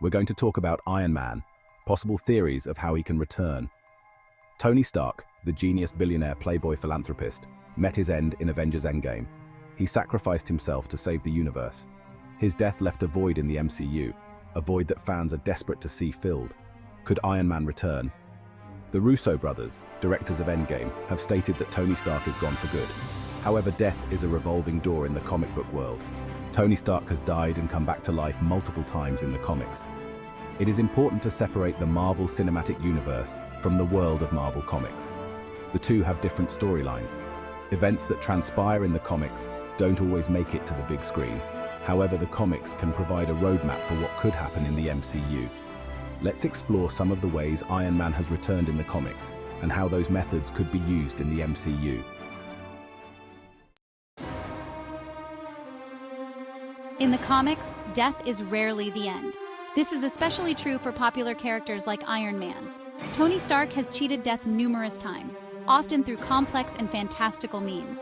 we're going to talk about Iron Man, possible theories of how he can return. Tony Stark, the genius billionaire playboy philanthropist, met his end in Avengers Endgame. He sacrificed himself to save the universe. His death left a void in the MCU, a void that fans are desperate to see filled. Could Iron Man return? The Russo brothers, directors of Endgame, have stated that Tony Stark is gone for good. However, death is a revolving door in the comic book world. Tony Stark has died and come back to life multiple times in the comics. It is important to separate the Marvel Cinematic Universe from the world of Marvel Comics. The two have different storylines. Events that transpire in the comics don't always make it to the big screen. However, the comics can provide a roadmap for what could happen in the MCU. Let's explore some of the ways Iron Man has returned in the comics and how those methods could be used in the MCU. In the comics, death is rarely the end. This is especially true for popular characters like Iron Man. Tony Stark has cheated death numerous times, often through complex and fantastical means.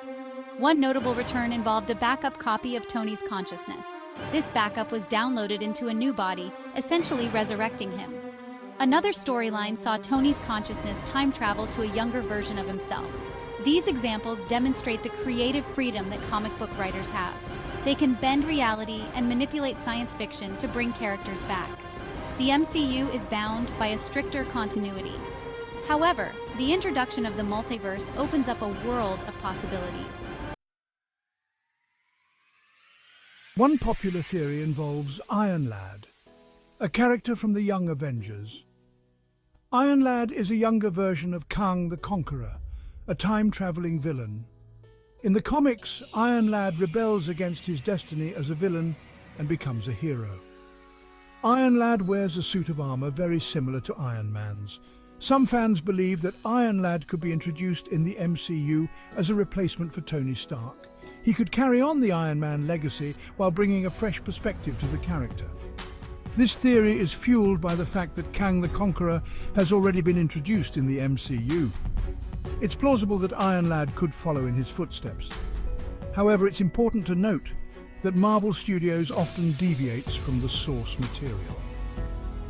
One notable return involved a backup copy of Tony's consciousness. This backup was downloaded into a new body, essentially resurrecting him. Another storyline saw Tony's consciousness time travel to a younger version of himself. These examples demonstrate the creative freedom that comic book writers have. They can bend reality and manipulate science fiction to bring characters back. The MCU is bound by a stricter continuity. However, the introduction of the multiverse opens up a world of possibilities. One popular theory involves Iron Lad, a character from the Young Avengers. Iron Lad is a younger version of Kang the Conqueror, a time-traveling villain. In the comics, Iron Lad rebels against his destiny as a villain and becomes a hero. Iron Lad wears a suit of armor very similar to Iron Man's. Some fans believe that Iron Lad could be introduced in the MCU as a replacement for Tony Stark. He could carry on the Iron Man legacy while bringing a fresh perspective to the character. This theory is fueled by the fact that Kang the Conqueror has already been introduced in the MCU. It's plausible that Iron Lad could follow in his footsteps. However, it's important to note that Marvel Studios often deviates from the source material.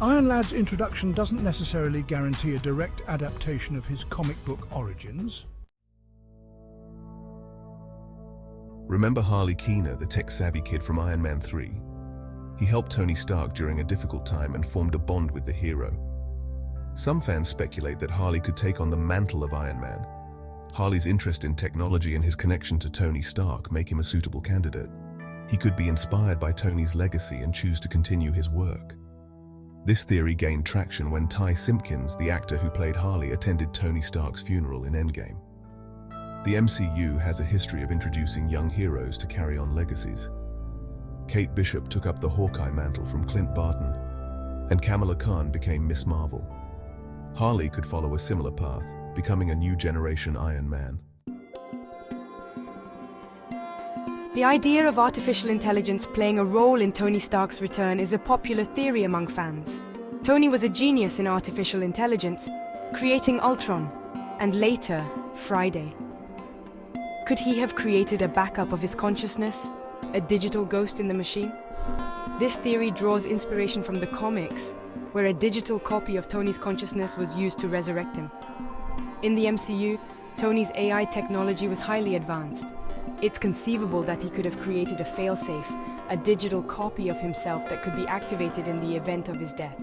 Iron Lad's introduction doesn't necessarily guarantee a direct adaptation of his comic book origins. Remember Harley Keener, the tech-savvy kid from Iron Man 3? He helped Tony Stark during a difficult time and formed a bond with the hero. Some fans speculate that Harley could take on the mantle of Iron Man. Harley's interest in technology and his connection to Tony Stark make him a suitable candidate. He could be inspired by Tony's legacy and choose to continue his work. This theory gained traction when Ty Simpkins, the actor who played Harley, attended Tony Stark's funeral in Endgame. The MCU has a history of introducing young heroes to carry on legacies. Kate Bishop took up the Hawkeye mantle from Clint Barton, and Kamala Khan became Miss Marvel. Harley could follow a similar path, becoming a new generation Iron Man. The idea of artificial intelligence playing a role in Tony Stark's return is a popular theory among fans. Tony was a genius in artificial intelligence, creating Ultron, and later, Friday. Could he have created a backup of his consciousness, a digital ghost in the machine? This theory draws inspiration from the comics, where a digital copy of Tony's consciousness was used to resurrect him. In the MCU, Tony's AI technology was highly advanced. It's conceivable that he could have created a failsafe, a digital copy of himself that could be activated in the event of his death.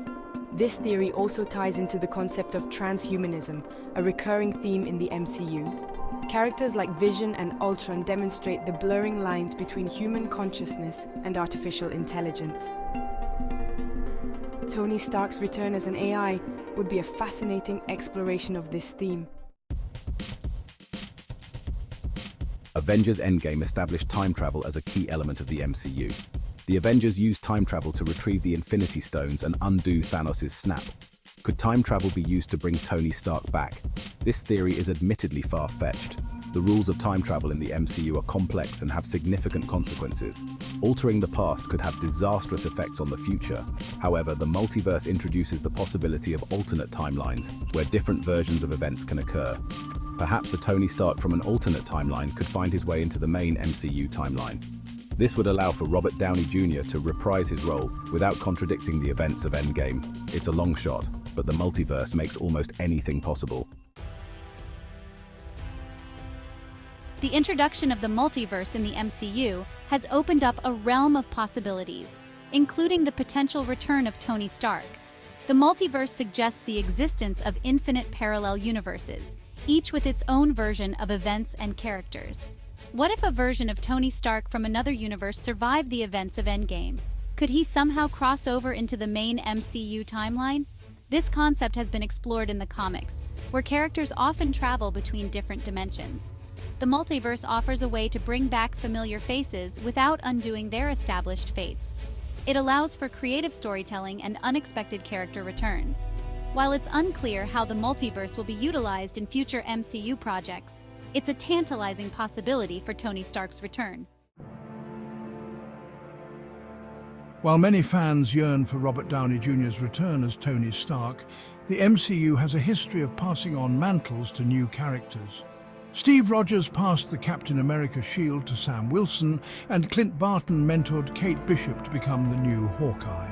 This theory also ties into the concept of transhumanism, a recurring theme in the MCU. Characters like Vision and Ultron demonstrate the blurring lines between human consciousness and artificial intelligence. Tony Stark's return as an AI would be a fascinating exploration of this theme. Avengers Endgame established time travel as a key element of the MCU. The Avengers used time travel to retrieve the Infinity Stones and undo Thanos' snap. Could time travel be used to bring Tony Stark back? This theory is admittedly far-fetched. The rules of time travel in the MCU are complex and have significant consequences. Altering the past could have disastrous effects on the future. However, the multiverse introduces the possibility of alternate timelines, where different versions of events can occur. Perhaps a Tony Stark from an alternate timeline could find his way into the main MCU timeline. This would allow for Robert Downey Jr. to reprise his role without contradicting the events of Endgame. It's a long shot, but the multiverse makes almost anything possible. The introduction of the multiverse in the MCU has opened up a realm of possibilities, including the potential return of Tony Stark. The multiverse suggests the existence of infinite parallel universes, each with its own version of events and characters. What if a version of Tony Stark from another universe survived the events of Endgame? Could he somehow cross over into the main MCU timeline? This concept has been explored in the comics, where characters often travel between different dimensions. The multiverse offers a way to bring back familiar faces without undoing their established fates. It allows for creative storytelling and unexpected character returns. While it's unclear how the multiverse will be utilized in future MCU projects, it's a tantalizing possibility for Tony Stark's return. While many fans yearn for Robert Downey Jr.'s return as Tony Stark, the MCU has a history of passing on mantles to new characters. Steve Rogers passed the Captain America shield to Sam Wilson, and Clint Barton mentored Kate Bishop to become the new Hawkeye.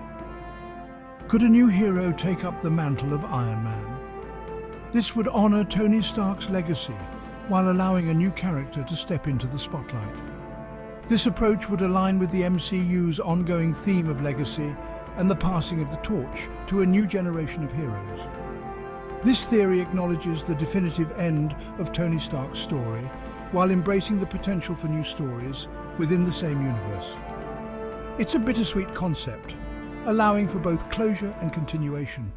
Could a new hero take up the mantle of Iron Man? This would honor Tony Stark's legacy, while allowing a new character to step into the spotlight. This approach would align with the MCU's ongoing theme of legacy and the passing of the torch to a new generation of heroes. This theory acknowledges the definitive end of Tony Stark's story, while embracing the potential for new stories within the same universe. It's a bittersweet concept, allowing for both closure and continuation.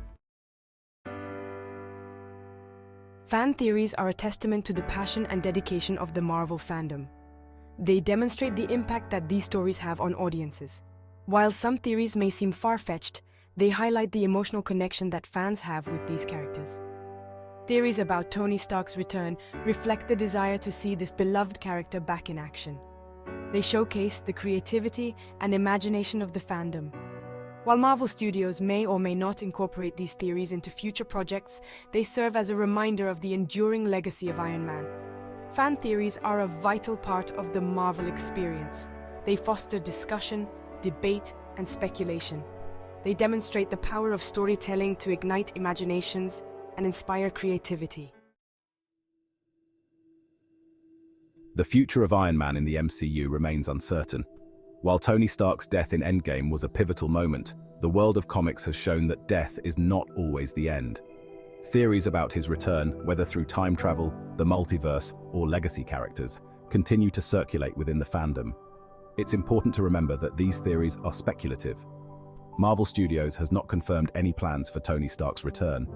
Fan theories are a testament to the passion and dedication of the Marvel fandom. They demonstrate the impact that these stories have on audiences. While some theories may seem far-fetched, they highlight the emotional connection that fans have with these characters. Theories about Tony Stark's return reflect the desire to see this beloved character back in action. They showcase the creativity and imagination of the fandom. While Marvel Studios may or may not incorporate these theories into future projects, they serve as a reminder of the enduring legacy of Iron Man. Fan theories are a vital part of the Marvel experience. They foster discussion, debate, and speculation. They demonstrate the power of storytelling to ignite imaginations and inspire creativity. The future of Iron Man in the MCU remains uncertain. While Tony Stark's death in Endgame was a pivotal moment, the world of comics has shown that death is not always the end. Theories about his return, whether through time travel, the multiverse, or legacy characters, continue to circulate within the fandom. It's important to remember that these theories are speculative. Marvel Studios has not confirmed any plans for Tony Stark's return.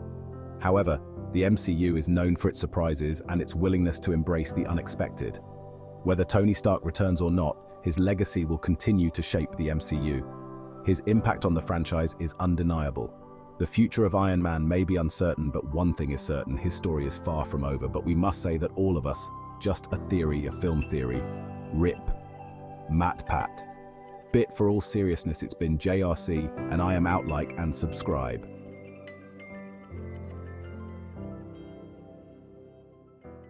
However, the MCU is known for its surprises and its willingness to embrace the unexpected. Whether Tony Stark returns or not, his legacy will continue to shape the MCU. His impact on the franchise is undeniable. The future of Iron Man may be uncertain, but one thing is certain: his story is far from over. But we must say that all of us, just a theory, a film theory. RIP. Matt Pat. Bit for all seriousness, it's been JRC, and I am out. Like and subscribe.